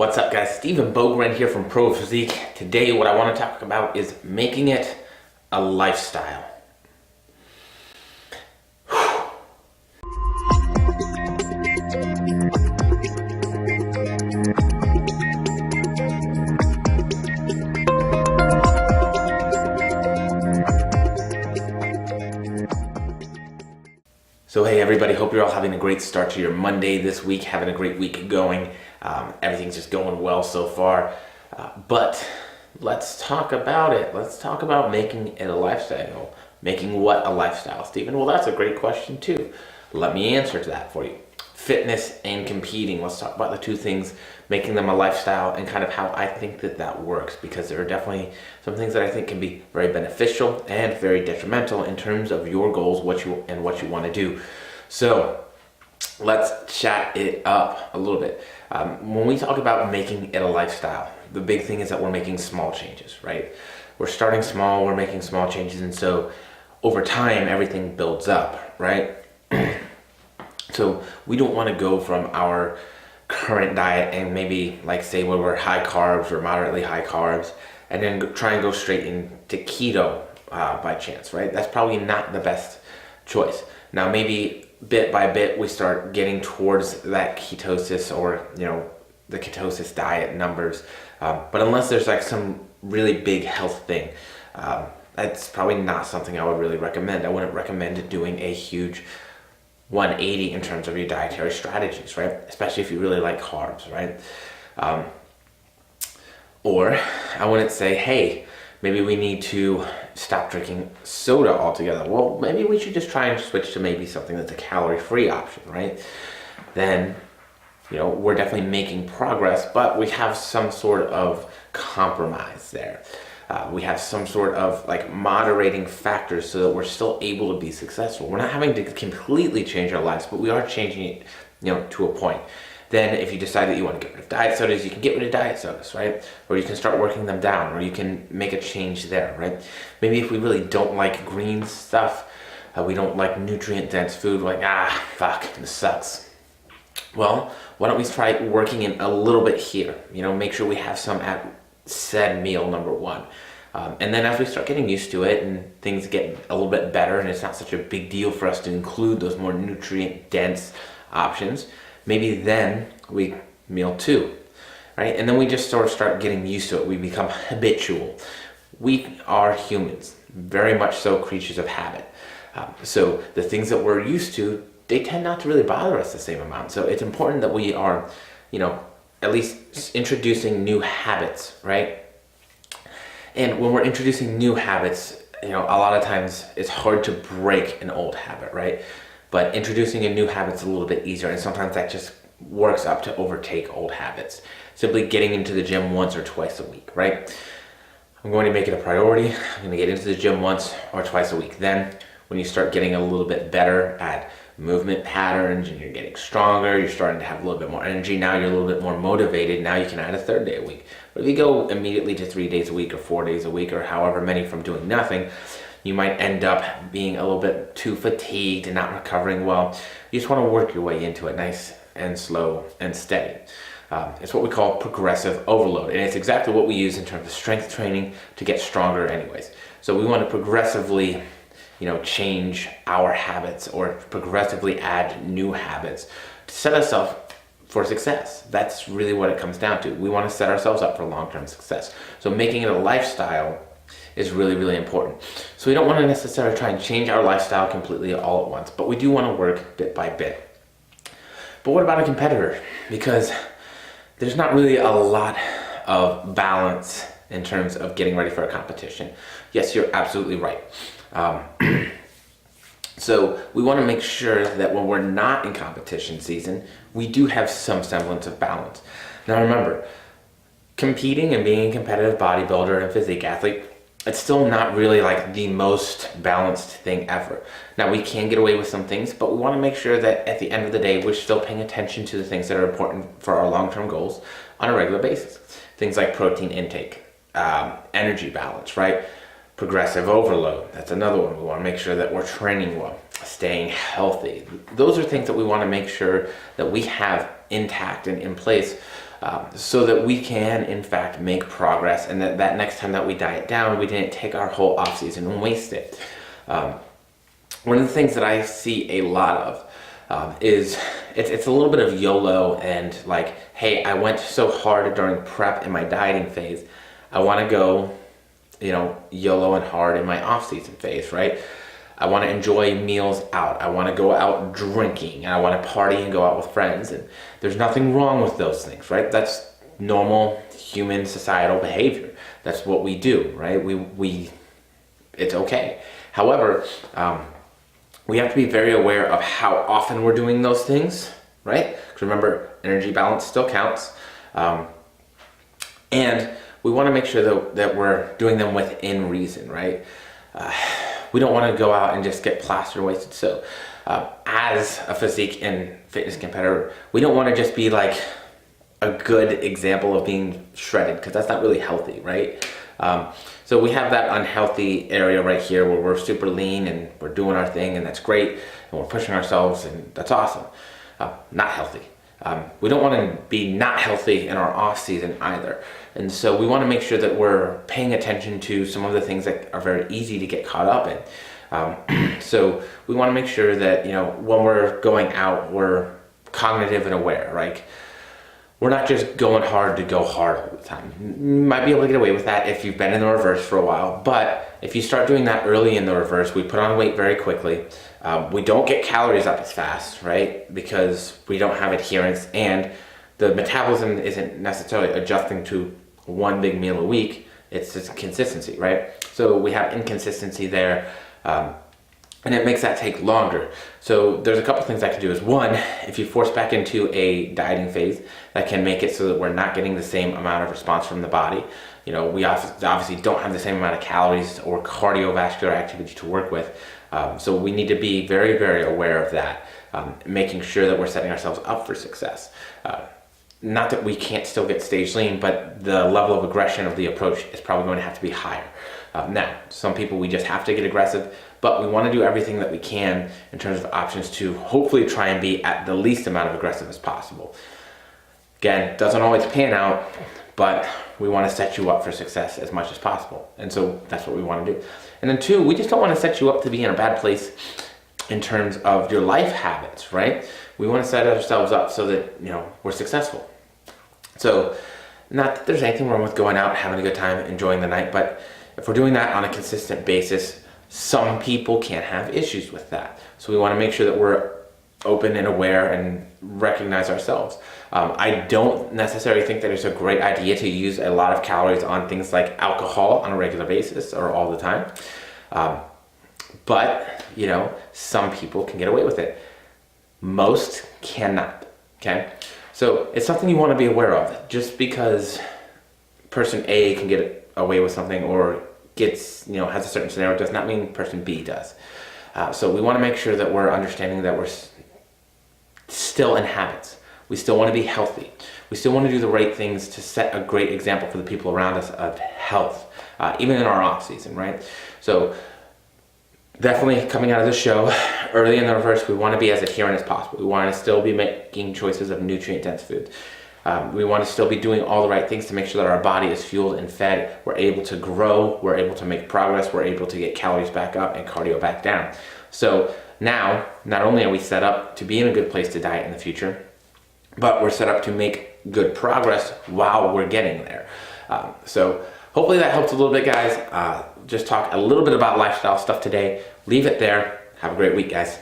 What's up, guys? Stephen Bogren here from Pro Physique. Today what I want to talk about is making it a lifestyle. So hey everybody, hope you're all having a great start to your Monday this week, having a great week going. Everything's just going well so far. But let's talk about it. Let's talk about making it a lifestyle. Making what a lifestyle, Stephen? Well, that's a great question too. Let me answer to that for you. Fitness and competing. Let's talk about the two things, making them a lifestyle and kind of how I think that works, because there are definitely some things that I think can be very beneficial and very detrimental in terms of your goals, what you want to do. So let's chat it up a little bit. When we talk about making it a lifestyle, the big thing is that we're making small changes, right? We're starting small, we're making small changes, and so over time everything builds up, right? So we don't want to go from our current diet and maybe like say where we're high carbs or moderately high carbs and then try and go straight into keto by chance, right? That's probably not the best choice. Now maybe bit by bit we start getting towards that ketosis or the ketosis diet numbers, but unless there's like some really big health thing, that's probably not something I would really recommend. I wouldn't recommend doing a huge 180 in terms of your dietary strategies, right? Especially if you really like carbs, right? Or I wouldn't say, hey, maybe we need to stop drinking soda altogether. Well, maybe we should just try and switch to maybe something that's a calorie-free option, right? Then, we're definitely making progress, but we have some sort of compromise there. We have some sort of like moderating factors so that we're still able to be successful. We're not having to completely change our lives, but we are changing it, to a point. Then if you decide that you want to get rid of diet sodas, you can get rid of diet sodas, right? Or you can start working them down, or you can make a change there, right? Maybe if we really don't like green stuff, we don't like nutrient-dense food, we're like, fuck, this sucks. Well, why don't we try working in a little bit here? Make sure we have some at said meal number one. And then as we start getting used to it and things get a little bit better and it's not such a big deal for us to include those more nutrient-dense options, maybe then we meal two, right? And then we just sort of start getting used to it. We become habitual. We are humans, very much so creatures of habit. So the things that we're used to, they tend not to really bother us the same amount. So it's important that we are, at least introducing new habits, right? And when we're introducing new habits, a lot of times it's hard to break an old habit, right? But introducing a new habit's a little bit easier, and sometimes that just works up to overtake old habits. Simply getting into the gym once or twice a week, right? I'm going to make it a priority. I'm going to get into the gym once or twice a week. Then when you start getting a little bit better at movement patterns and you're getting stronger, you're starting to have a little bit more energy, now you're a little bit more motivated, now you can add a third day a week. But if you go immediately to 3 days a week or 4 days a week or however many from doing nothing, you might end up being a little bit too fatigued and not recovering well. You just want to work your way into it nice and slow and steady. It's what we call progressive overload, and it's exactly what we use in terms of strength training to get stronger anyways. So we want to progressively change our habits or progressively add new habits to set us up for success. That's really what it comes down to. We want to set ourselves up for long-term success. So making it a lifestyle is really, really important. So we don't want to necessarily try and change our lifestyle completely all at once, but we do want to work bit by bit. But what about a competitor? Because there's not really a lot of balance in terms of getting ready for a competition. Yes, you're absolutely right. So we want to make sure that when we're not in competition season, we do have some semblance of balance. Now remember, competing and being a competitive bodybuilder and physique athlete, it's still not really like the most balanced thing ever. Now we can get away with some things, but we want to make sure that at the end of the day, we're still paying attention to the things that are important for our long-term goals on a regular basis. Things like protein intake, energy balance, right? Progressive overload, that's another one. We want to make sure that we're training well, staying healthy. Those are things that we want to make sure that we have intact and in place so that we can, in fact, make progress, and that next time that we diet down, we didn't take our whole off season and waste it. One of the things that I see a lot of is it's a little bit of YOLO, and like, hey, I went so hard during prep in my dieting phase, I want to go, YOLO and hard in my off-season phase, right? I want to enjoy meals out. I want to go out drinking, and I want to party and go out with friends. And there's nothing wrong with those things, right? That's normal human societal behavior. That's what we do, right? It's okay. However, we have to be very aware of how often we're doing those things, right? Because remember, energy balance still counts. And we want to make sure that we're doing them within reason, right? We don't want to go out and just get plastered wasted. So as a physique and fitness competitor, we don't want to just be like a good example of being shredded, because that's not really healthy, right? So we have that unhealthy area right here where we're super lean and we're doing our thing, and that's great, and we're pushing ourselves, and that's awesome. Not healthy. We don't want to be not healthy in our off season either. And so we want to make sure that we're paying attention to some of the things that are very easy to get caught up in. So we want to make sure that, when we're going out, we're cognitive and aware, right? We're not just going hard to go hard all the time. You might be able to get away with that if you've been in the reverse for a while, but if you start doing that early in the reverse, we put on weight very quickly. We don't get calories up as fast, right? Because we don't have adherence, and the metabolism isn't necessarily adjusting to one big meal a week. It's just consistency, right? So we have inconsistency there, and it makes that take longer. So there's a couple things I can do. Is one, if you force back into a dieting phase, that can make it so that we're not getting the same amount of response from the body. We obviously don't have the same amount of calories or cardiovascular activity to work with. So we need to be very, very aware of that, making sure that we're setting ourselves up for success. Not that we can't still get stage lean, but the level of aggression of the approach is probably going to have to be higher. Now, some people, we just have to get aggressive, but we want to do everything that we can in terms of options to hopefully try and be at the least amount of aggressive as possible. Again, doesn't always pan out, but we want to set you up for success as much as possible. And so that's what we want to do. And then two, we just don't want to set you up to be in a bad place in terms of your life habits, right? We want to set ourselves up so that, we're successful. So not that there's anything wrong with going out, having a good time, enjoying the night, but if we're doing that on a consistent basis, some people can have issues with that. So we want to make sure that we're open and aware and recognize ourselves. I don't necessarily think that it's a great idea to use a lot of calories on things like alcohol on a regular basis or all the time. But, some people can get away with it. Most cannot, okay? So it's something you want to be aware of. Just because person A can get away with something or gets, has a certain scenario does not mean person B does. So we want to make sure that we're understanding that we're still in habits. We still want to be healthy. We still want to do the right things to set a great example for the people around us of health, even in our off season, right? So definitely coming out of the show, early in the reverse, we want to be as adherent as possible. We want to still be making choices of nutrient-dense food. We want to still be doing all the right things to make sure that our body is fueled and fed. We're able to grow. We're able to make progress. We're able to get calories back up and cardio back down. So now, not only are we set up to be in a good place to diet in the future, but we're set up to make good progress while we're getting there. So hopefully that helps a little bit, guys. Just talk a little bit about lifestyle stuff today. Leave it there. Have a great week, guys.